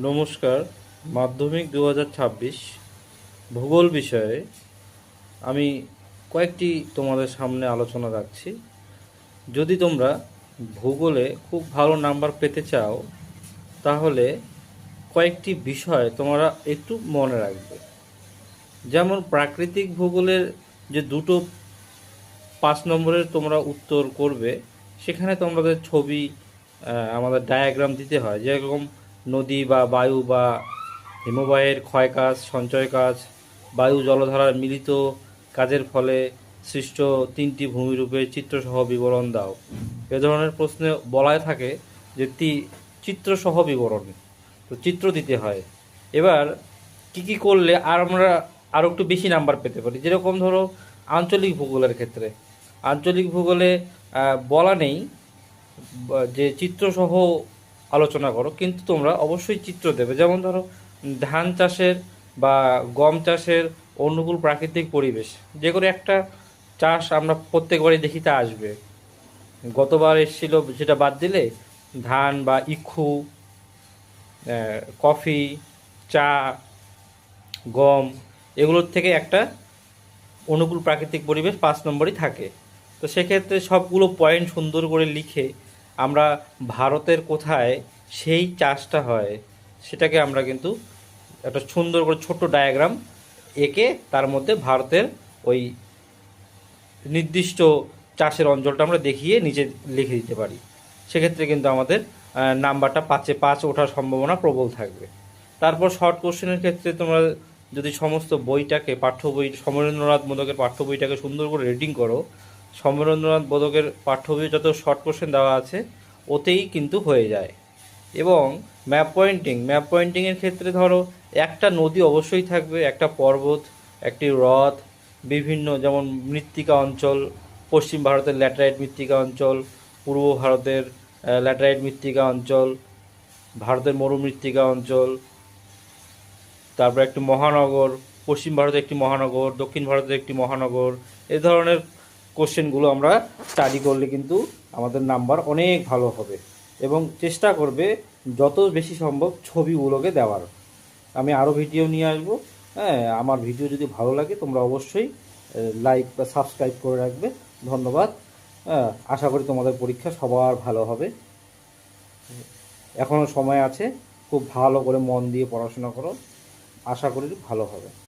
নমস্কার। মাধ্যমিক 2026 ভূগোল বিষয়ে আমি কয়েকটি তোমাদের সামনে আলোচনা রাখছি। যদি তোমরা ভূগোলে খুব ভালো নাম্বার পেতে চাও তাহলে কয়েকটি বিষয় তোমরা একটু মনে রাখবে। যেমন প্রাকৃতিক ভূগোলের যে দুটো 5 নম্বরের তোমরা উত্তর করবে, সেখানে তোমাদের ছবি আমাদের ডায়াগ্রাম দিতে হয়, যেরকম নদী বা বায়ু বা হিমবাহের ক্ষয় কাজ, সঞ্চয় কাজ, বায়ু জলধারার মিলিত কাজের ফলে সৃষ্ট 3টি ভূমিরূপের চিত্রসহ বিবরণ দাও। এ ধরনের প্রশ্নে বলায় থাকে যে চিত্রসহ বিবরণ, তো চিত্র দিতে হয়। এবার কি করলে আর আমরা আরও একটু বেশি নাম্বার পেতে পারি, যেরকম ধরো আঞ্চলিক ভূগোলের ক্ষেত্রে আঞ্চলিক ভূগোলে বলা নেই যে চিত্রসহ আলোচনা করো, কিন্তু তোমরা অবশ্যই চিত্র দেবে। যেমন ধরো ধান চাষের বা গম চাষের অনুকূল প্রাকৃতিক পরিবেশ, যে কোনো একটা চাষ আমরা প্রত্যেকবারই দেখি তা আসবে। গতবার এসেছিল, সেটা বাদ দিলে ধান বা ইক্ষু, কফি, চা, গম, এগুলোর থেকে একটা অনুকূল প্রাকৃতিক পরিবেশ 5 নম্বরই থাকে। তো সেক্ষেত্রে সবগুলো পয়েন্ট সুন্দর করে লিখে আমরা ভারতের কোথায় সেই চাষটা হয় সেটাকে আমরা কিন্তু একটা সুন্দর করে ছোট্ট ডায়াগ্রাম এঁকে তার মধ্যে ভারতের ওই নির্দিষ্ট চাষের অঞ্চলটা আমরা দেখিয়ে নিচে লিখে দিতে পারি। সেক্ষেত্রে কিন্তু আমাদের নাম্বারটা 5 ওঠার সম্ভাবনা প্রবল থাকবে। তারপর শর্ট কোশ্চেনের ক্ষেত্রে তোমরা যদি সমস্ত বইটাকে, পাঠ্য বই, সমরেন্দ্রনাথ মোদকের পাঠ্য বইটাকে সুন্দর করে রিডিং করো, সমরেন্দ্রনাথ মোদকের পাঠ্য বই যত শর্ট কোশ্চেন দেওয়া আছে ওতেই কিন্তু হয়ে যায়। এবং ম্যাপ পয়েন্টিংয়ের ক্ষেত্রে ধরো একটা নদী অবশ্যই থাকবে, একটা পর্বত, একটি হ্রদ, বিভিন্ন যেমন মৃত্তিকা অঞ্চল, পশ্চিম ভারতের ল্যাটেরাইট মৃত্তিকা অঞ্চল, পূর্ব ভারতের ল্যাটেরাইট মৃত্তিকা অঞ্চল, ভারতের মরুমৃত্তিকা অঞ্চল, তারপর একটি মহানগর, পশ্চিম ভারতের একটি মহানগর, দক্ষিণ ভারতের একটি মহানগর। এ ধরনের কোশ্চেনগুলো আমরা স্টাডি করলে কিন্তু আমাদের নাম্বার অনেক ভালো হবে। এবং চেষ্টা করবে যত বেশি সম্ভব ছবিগুলোকে দেওয়ার। আমি আরও ভিডিও নিয়ে আসবো। হ্যাঁ, আমার ভিডিও যদি ভালো লাগে তোমরা অবশ্যই লাইক বা সাবস্ক্রাইব করে রাখবে। ধন্যবাদ। হ্যাঁ, আশা করি তোমাদের পরীক্ষা সবার ভালো হবে। এখনও সময় আছে, খুব ভালো করে মন দিয়ে পড়াশোনা করো, আশা করি ভালো হবে।